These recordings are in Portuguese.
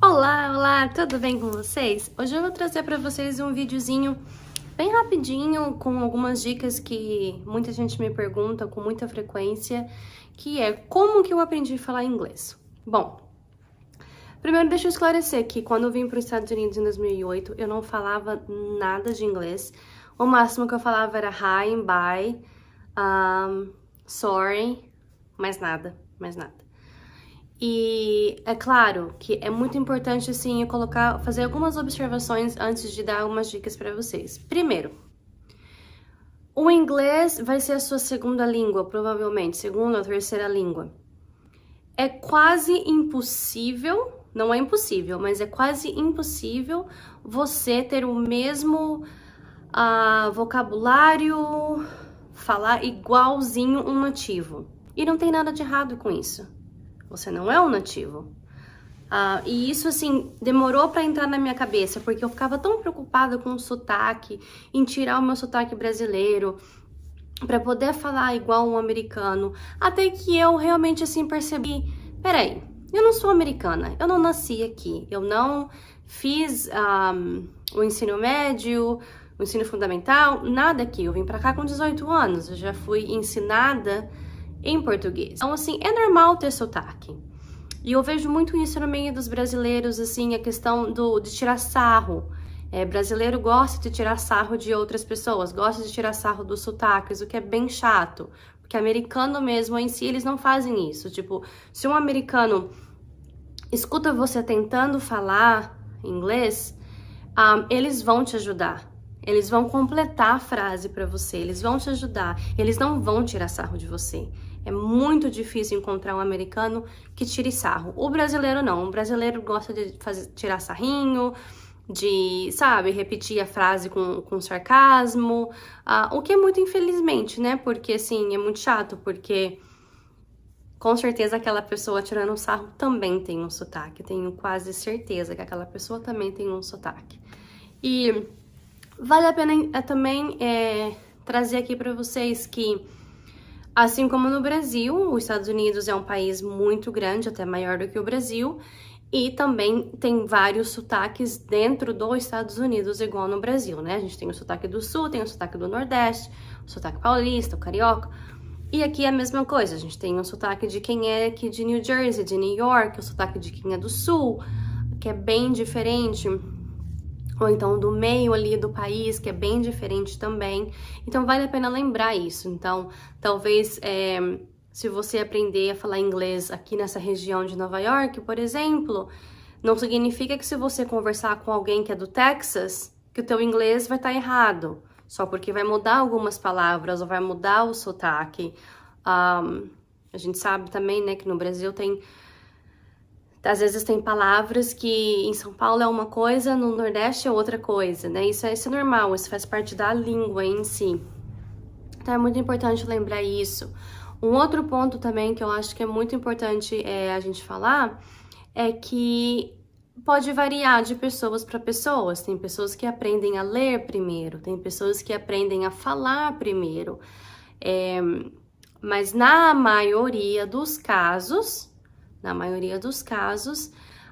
Olá, olá, tudo bem com vocês? Hoje eu vou trazer para vocês um videozinho bem rapidinho com algumas dicas que muita gente me pergunta com muita frequência, que é como que eu aprendi a falar inglês. Bom, primeiro deixa eu esclarecer que quando eu vim para os Estados Unidos em 2008, eu não falava nada de inglês. O máximo que eu falava era hi and bye, sorry, mais nada. E é claro que é muito importante, assim, eu fazer algumas observações antes de dar algumas dicas para vocês. Primeiro, o inglês vai ser a sua segunda língua, provavelmente, segunda ou terceira língua. É quase impossível, não é impossível, mas é quase impossível você ter o mesmo vocabulário, falar igualzinho um nativo. E não tem nada de errado com isso. Você não é um nativo. E isso, assim, demorou pra entrar na minha cabeça, porque eu ficava tão preocupada com o sotaque, em tirar o meu sotaque brasileiro, pra poder falar igual um americano, até que eu realmente, assim, percebi, peraí, eu não sou americana, eu não nasci aqui, eu não fiz o ensino médio, o ensino fundamental, nada aqui, eu vim pra cá com 18 anos, eu já fui ensinada em português. Então, assim, é normal ter sotaque. E eu vejo muito isso no meio dos brasileiros, assim, a questão de tirar sarro. Brasileiro gosta de tirar sarro de outras pessoas, gosta de tirar sarro dos sotaques, o que é bem chato. Porque americano mesmo, em si, eles não fazem isso. Tipo, se um americano escuta você tentando falar inglês, eles vão te ajudar. Eles vão completar a frase para você, eles vão te ajudar, eles não vão tirar sarro de você. É muito difícil encontrar um americano que tire sarro. O brasileiro não, o brasileiro gosta de tirar sarrinho, de, sabe, repetir a frase com sarcasmo, o que é muito infelizmente, né? Porque, assim, é muito chato, porque com certeza aquela pessoa tirando sarro também tem um sotaque. Tenho quase certeza que aquela pessoa também tem um sotaque. E vale a pena também trazer aqui para vocês que, assim como no Brasil, os Estados Unidos é um país muito grande, até maior do que o Brasil, e também tem vários sotaques dentro dos Estados Unidos, igual no Brasil, né? A gente tem o sotaque do Sul, tem o sotaque do Nordeste, o sotaque paulista, o carioca, e aqui é a mesma coisa, a gente tem o sotaque de quem é aqui de New Jersey, de New York, o sotaque de quem é do Sul, que é bem diferente, ou então do meio ali do país, que é bem diferente também. Então, vale a pena lembrar isso. Então, talvez, se você aprender a falar inglês aqui nessa região de Nova York, por exemplo, não significa que se você conversar com alguém que é do Texas, que o teu inglês vai estar errado, só porque vai mudar algumas palavras ou vai mudar o sotaque. A gente sabe também, né, que no Brasil às vezes tem palavras que em São Paulo é uma coisa, no Nordeste é outra coisa, né? Isso é normal, isso faz parte da língua em si. Então é muito importante lembrar isso. Um outro ponto também que eu acho que é muito importante a gente falar é que pode variar de pessoas para pessoas. Tem pessoas que aprendem a ler primeiro, tem pessoas que aprendem a falar primeiro. Mas na maioria dos casos,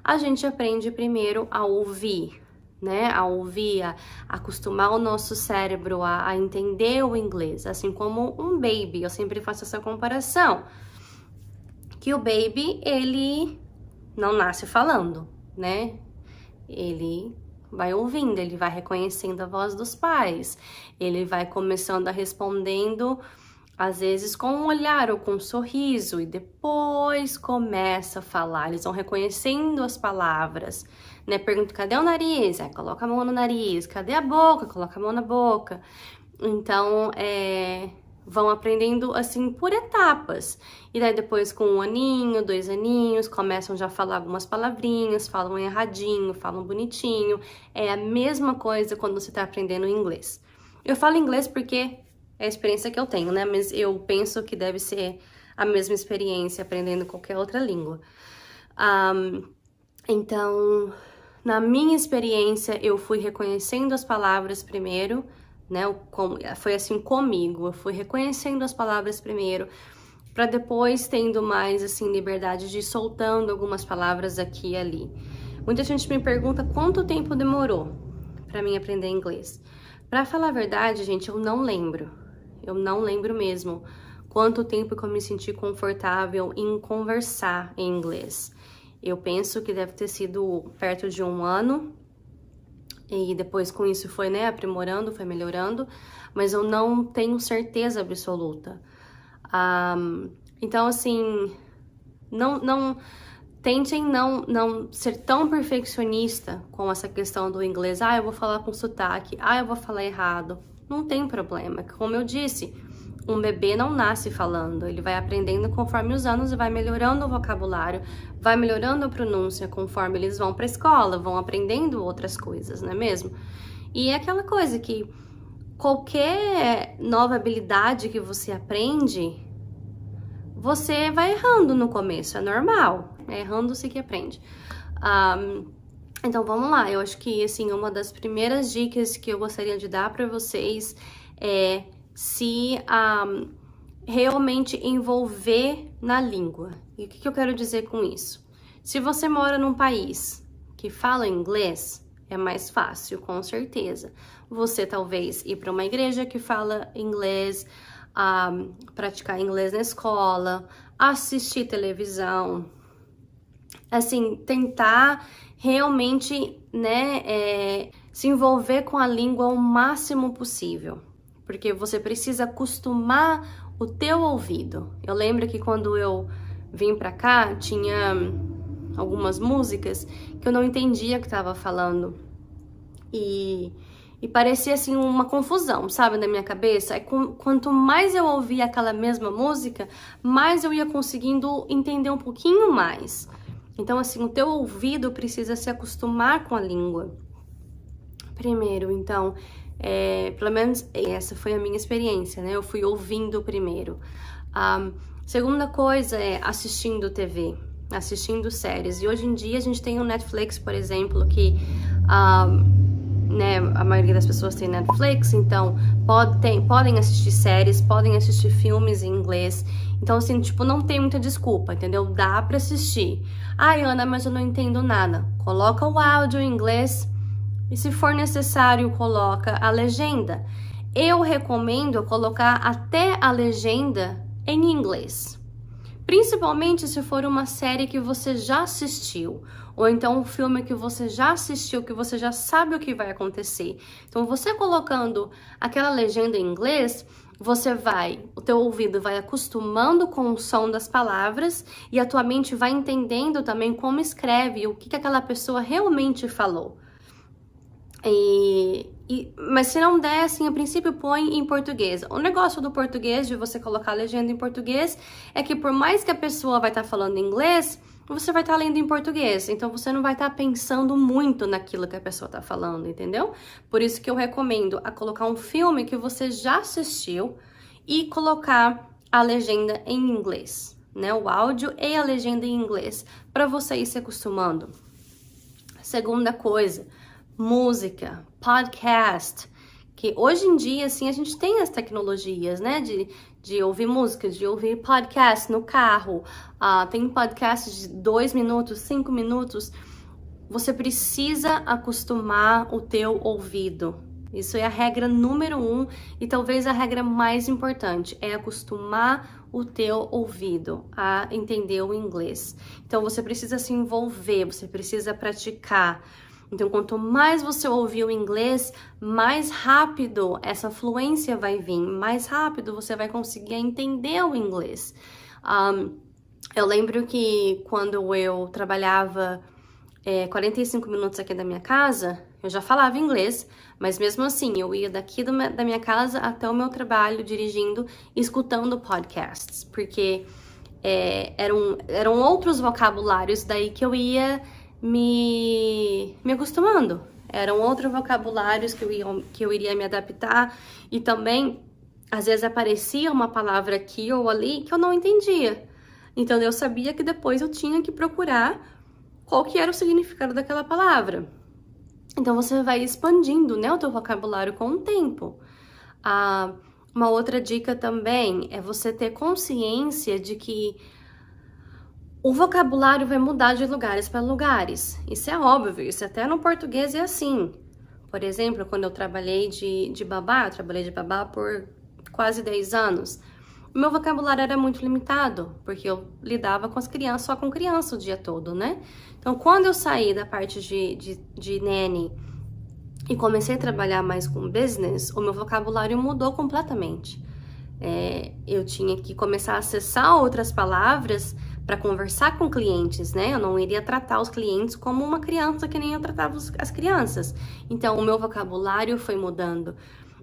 a gente aprende primeiro a ouvir, né? A ouvir, a acostumar o nosso cérebro a entender o inglês, assim como um baby. Eu sempre faço essa comparação, que o baby, ele não nasce falando, né? Ele vai ouvindo, ele vai reconhecendo a voz dos pais, ele vai começando a respondendo às vezes com um olhar ou com um sorriso, e depois começa a falar. Eles vão reconhecendo as palavras, né? Pergunta, cadê o nariz? Coloca a mão no nariz. Cadê a boca? Coloca a mão na boca. Então, vão aprendendo assim por etapas. E daí depois com 1 aninho, 2 aninhos, começam já a falar algumas palavrinhas, falam erradinho, falam bonitinho. É a mesma coisa quando você está aprendendo inglês. Eu falo inglês porque é a experiência que eu tenho, né? Mas eu penso que deve ser a mesma experiência aprendendo qualquer outra língua. Então, na minha experiência, eu fui reconhecendo as palavras primeiro, né? Foi assim comigo, eu fui reconhecendo as palavras primeiro, para depois tendo mais, assim, liberdade de ir soltando algumas palavras aqui e ali. Muita gente me pergunta quanto tempo demorou para mim aprender inglês. Para falar a verdade, gente, eu não lembro. Eu não lembro mesmo quanto tempo que eu me senti confortável em conversar em inglês. Eu penso que deve ter sido perto de 1 ano. E depois com isso foi, né, aprimorando, foi melhorando. Mas eu não tenho certeza absoluta. Então, assim, tentem não ser tão perfeccionista com essa questão do inglês. Eu vou falar com sotaque. Eu vou falar errado. Não tem problema. Como eu disse, um bebê não nasce falando. Ele vai aprendendo conforme os anos e vai melhorando o vocabulário, vai melhorando a pronúncia conforme eles vão para a escola, vão aprendendo outras coisas, não é mesmo? E é aquela coisa que qualquer nova habilidade que você aprende, você vai errando no começo, é normal. É errando-se que aprende. Então, vamos lá. Eu acho que, assim, uma das primeiras dicas que eu gostaria de dar para vocês é se realmente envolver na língua. E o que eu quero dizer com isso? Se você mora num país que fala inglês, é mais fácil, com certeza. Você talvez ir para uma igreja que fala inglês, praticar inglês na escola, assistir televisão, assim, tentar realmente, né, se envolver com a língua o máximo possível, porque você precisa acostumar o teu ouvido. Eu lembro que quando eu vim pra cá, tinha algumas músicas que eu não entendia o que estava falando, e parecia assim uma confusão, sabe, na minha cabeça. Quanto mais eu ouvia aquela mesma música, mais eu ia conseguindo entender um pouquinho mais. Então, assim, o teu ouvido precisa se acostumar com a língua. Primeiro, então, pelo menos essa foi a minha experiência, né? Eu fui ouvindo primeiro. Segunda coisa é assistindo TV, assistindo séries. E hoje em dia a gente tem o Netflix, por exemplo, que né, a maioria das pessoas tem Netflix, então podem assistir séries, podem assistir filmes em inglês. Então, assim, tipo, não tem muita desculpa, entendeu? Dá pra assistir. Ana, mas eu não entendo nada. Coloca o áudio em inglês e, se for necessário, coloca a legenda. Eu recomendo colocar até a legenda em inglês. Principalmente se for uma série que você já assistiu, ou então um filme que você já assistiu, que você já sabe o que vai acontecer. Então, você colocando aquela legenda em inglês, o teu ouvido vai acostumando com o som das palavras e a tua mente vai entendendo também como escreve, o que aquela pessoa realmente falou. Mas se não der, assim, a princípio põe em português. O negócio do português, de você colocar a legenda em português, é que por mais que a pessoa vai estar falando inglês, você vai estar lendo em português. Então, você não vai estar pensando muito naquilo que a pessoa está falando, entendeu? Por isso que eu recomendo a colocar um filme que você já assistiu e colocar a legenda em inglês, né? O áudio e a legenda em inglês, para você ir se acostumando. Segunda coisa, música, podcast, que hoje em dia, assim, a gente tem as tecnologias, né, de ouvir música, de ouvir podcast no carro, tem podcasts de 2 minutos, 5 minutos, você precisa acostumar o teu ouvido. Isso é a regra número 1 e talvez a regra mais importante, é acostumar o teu ouvido a entender o inglês. Então, você precisa se envolver, você precisa praticar. Então, quanto mais você ouvir o inglês, mais rápido essa fluência vai vir, mais rápido você vai conseguir entender o inglês. Eu lembro que quando eu trabalhava 45 minutos aqui da minha casa, eu já falava inglês, mas mesmo assim, eu ia daqui da minha casa até o meu trabalho dirigindo, escutando podcasts, porque eram outros vocabulários daí que eu ia me acostumando. Eram outros vocabulários que eu iria me adaptar, e também, às vezes, aparecia uma palavra aqui ou ali que eu não entendia. Então, eu sabia que depois eu tinha que procurar qual que era o significado daquela palavra. Então, você vai expandindo, né, o teu vocabulário com o tempo. Uma outra dica também é você ter consciência de que O vocabulário vai mudar de lugares para lugares. Isso é óbvio, isso até no português é assim. Por exemplo, quando eu trabalhei de babá, eu trabalhei de babá por quase 10 anos. O meu vocabulário era muito limitado, porque eu lidava com as crianças, só com criança o dia todo, né? Então, quando eu saí da parte de nanny e comecei a trabalhar mais com business, o meu vocabulário mudou completamente. Eu tinha que começar a acessar outras palavras para conversar com clientes, né? Eu não iria tratar os clientes como uma criança que nem eu tratava as crianças. Então, o meu vocabulário foi mudando.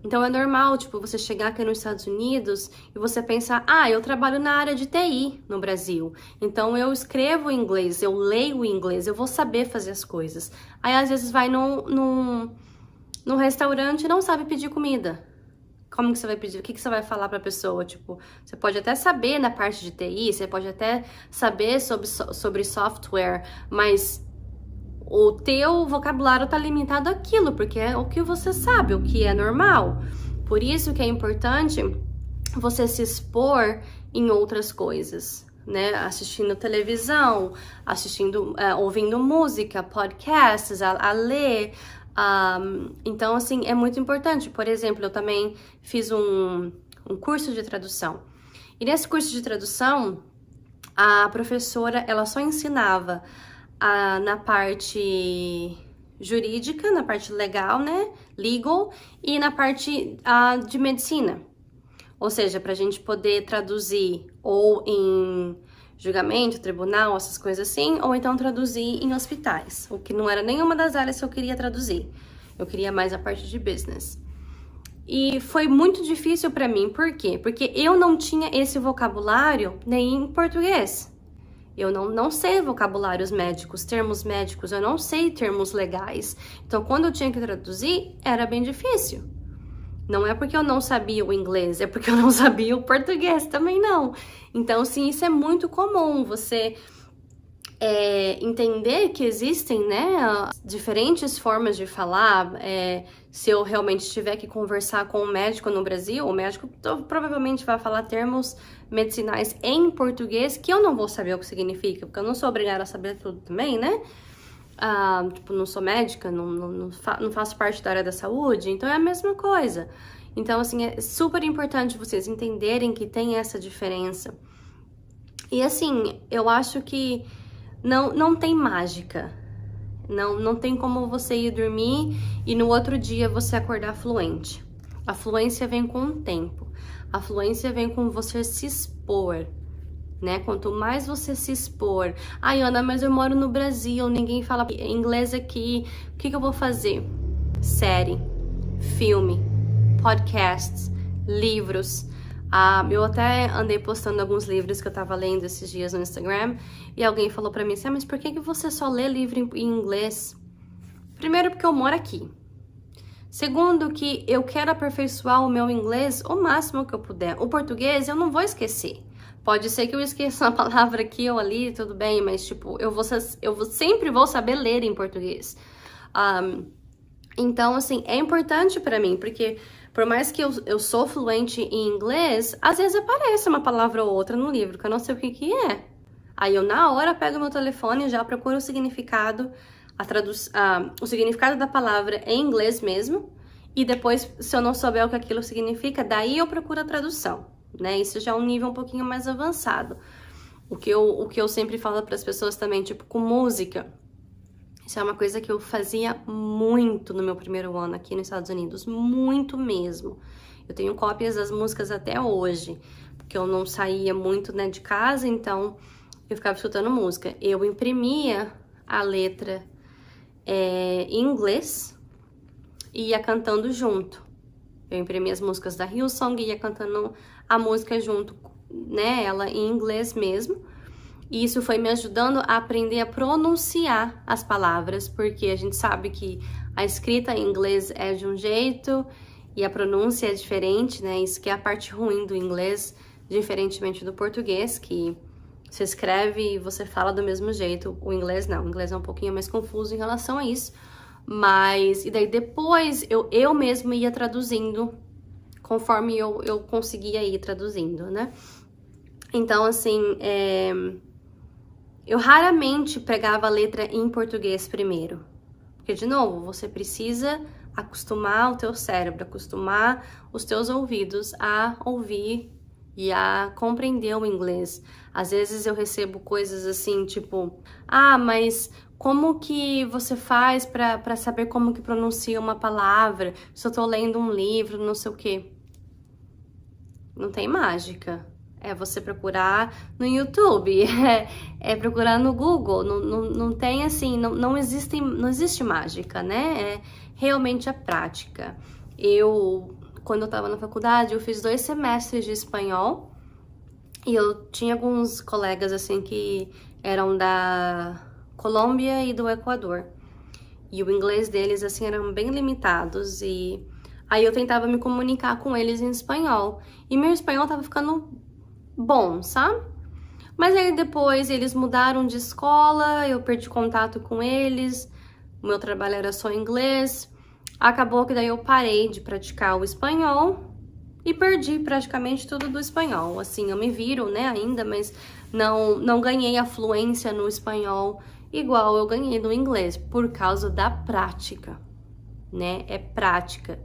Então, é normal, tipo, você chegar aqui nos Estados Unidos e você pensar, eu trabalho na área de TI no Brasil. Então, eu escrevo em inglês, eu leio em inglês, eu vou saber fazer as coisas. Aí, às vezes, vai num restaurante e não sabe pedir comida. Como que você vai pedir? O que você vai falar pra pessoa? Tipo, você pode até saber na parte de TI, você pode até saber sobre software, mas o teu vocabulário tá limitado àquilo, porque é o que você sabe, o que é normal. Por isso que é importante você se expor em outras coisas, né? Assistindo televisão, ouvindo música, podcasts, a ler. Então, assim, é muito importante. Por exemplo, eu também fiz um curso de tradução. E nesse curso de tradução, a professora, ela só ensinava na parte jurídica, na parte legal, né? Legal, e na parte de medicina. Ou seja, para a gente poder traduzir ou em julgamento, tribunal, essas coisas assim, ou então traduzir em hospitais, o que não era nenhuma das áreas que eu queria traduzir. Eu queria mais a parte de business. E foi muito difícil para mim, por quê? Porque eu não tinha esse vocabulário nem em português. Eu não sei vocabulários médicos, termos médicos, eu não sei termos legais. Então, quando eu tinha que traduzir, era bem difícil. Não é porque eu não sabia o inglês, é porque eu não sabia o português também não. Então, sim, isso é muito comum, você entender que existem, né, diferentes formas de falar. Se eu realmente tiver que conversar com um médico no Brasil, o médico provavelmente vai falar termos medicinais em português que eu não vou saber o que significa, porque eu não sou obrigada a saber tudo também, né? Tipo, não sou médica, não faço parte da área da saúde, então é a mesma coisa. Então, assim, é super importante vocês entenderem que tem essa diferença. E, assim, eu acho que não tem mágica. Não tem como você ir dormir e no outro dia você acordar fluente. A fluência vem com o tempo. A fluência vem com você se expor, né? Quanto mais você se expor. Ana, mas eu moro no Brasil, ninguém fala inglês aqui. O que eu vou fazer? Série, filme, podcasts, livros. Eu até andei postando alguns livros que eu tava lendo esses dias no Instagram e alguém falou pra mim assim, mas por que você só lê livro em inglês? Primeiro, porque eu moro aqui. Segundo, que eu quero aperfeiçoar o meu inglês o máximo que eu puder. O português eu não vou esquecer. Pode ser que eu esqueça uma palavra aqui ou ali, tudo bem, mas tipo, sempre vou saber ler em português. Então, assim, é importante pra mim, porque por mais que eu sou fluente em inglês, às vezes aparece uma palavra ou outra no livro, que eu não sei o que é. Aí eu, na hora, pego meu telefone e já procuro o significado, o significado da palavra em inglês mesmo, e depois, se eu não souber o que aquilo significa, daí eu procuro a tradução, né? Isso já é um nível um pouquinho mais avançado. O que eu sempre falo para as pessoas também, tipo, com música. Isso é uma coisa que eu fazia muito no meu primeiro ano aqui nos Estados Unidos, muito mesmo. Eu tenho cópias das músicas até hoje, porque eu não saía muito, né, de casa, então eu ficava escutando música. Eu imprimia a letra em inglês e ia cantando junto. Eu imprimia as músicas da Hillsong e ia cantando a música junto, né, ela em inglês mesmo. E isso foi me ajudando a aprender a pronunciar as palavras, porque a gente sabe que a escrita em inglês é de um jeito e a pronúncia é diferente, né? Isso que é a parte ruim do inglês, diferentemente do português, que você escreve e você fala do mesmo jeito. O inglês não, o inglês é um pouquinho mais confuso em relação a isso. Mas, e daí depois eu mesma ia traduzindo, conforme eu conseguia ir traduzindo, né? Então, assim, Eu raramente pegava a letra em português primeiro. Porque, de novo, você precisa acostumar o teu cérebro, acostumar os teus ouvidos a ouvir e a compreender o inglês. Às vezes eu recebo coisas assim, tipo, mas como que você faz pra saber como que pronuncia uma palavra? Se eu tô lendo um livro, não sei o quê. Não tem mágica. É você procurar no YouTube, é procurar no Google, não tem assim, não existe mágica, né? É realmente a prática. Quando eu tava na faculdade, eu fiz 2 semestres de espanhol e eu tinha alguns colegas assim que eram da Colômbia e do Equador. E o inglês deles, assim, eram bem limitados e aí eu tentava me comunicar com eles em espanhol. E meu espanhol tava ficando bom, sabe? Mas aí depois eles mudaram de escola, eu perdi contato com eles, o meu trabalho era só em inglês. Acabou que daí eu parei de praticar o espanhol e perdi praticamente tudo do espanhol. Assim, eu me viro, né, ainda, mas não ganhei a fluência no espanhol igual eu ganhei no inglês, por causa da prática, né? É prática.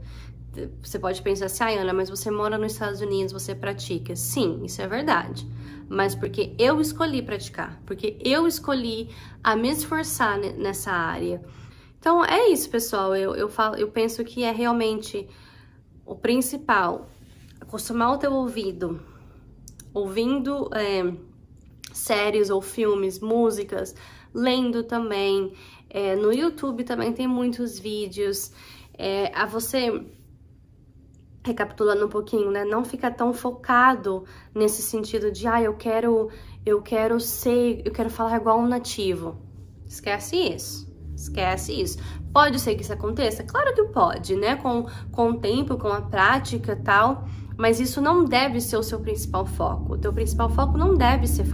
Você pode pensar assim, Ana, mas você mora nos Estados Unidos, você pratica. Sim, isso é verdade. Mas porque eu escolhi praticar, porque eu escolhi a me esforçar nessa área. Então, é isso, pessoal. Eu penso que é realmente o principal. Acostumar o teu ouvido, ouvindo séries ou filmes, músicas, lendo também. No YouTube também tem muitos vídeos. A você... Recapitulando um pouquinho, né? Não fica tão focado nesse sentido de, eu quero falar igual um nativo. Esquece isso. Esquece isso. Pode ser que isso aconteça? Claro que pode, né? Com o tempo, com a prática e tal. Mas isso não deve ser o seu principal foco. O teu principal foco não deve ser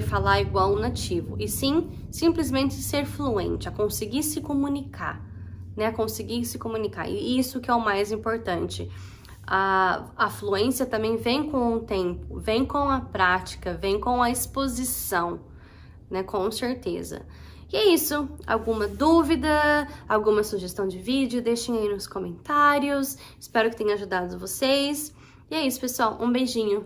falar igual um nativo. E sim, simplesmente ser fluente, a conseguir se comunicar. Né, conseguir se comunicar, e isso que é o mais importante. A fluência também vem com o tempo, vem com a prática, vem com a exposição, né, com certeza. E é isso, alguma dúvida, alguma sugestão de vídeo, deixem aí nos comentários, espero que tenha ajudado vocês. E é isso, pessoal, um beijinho.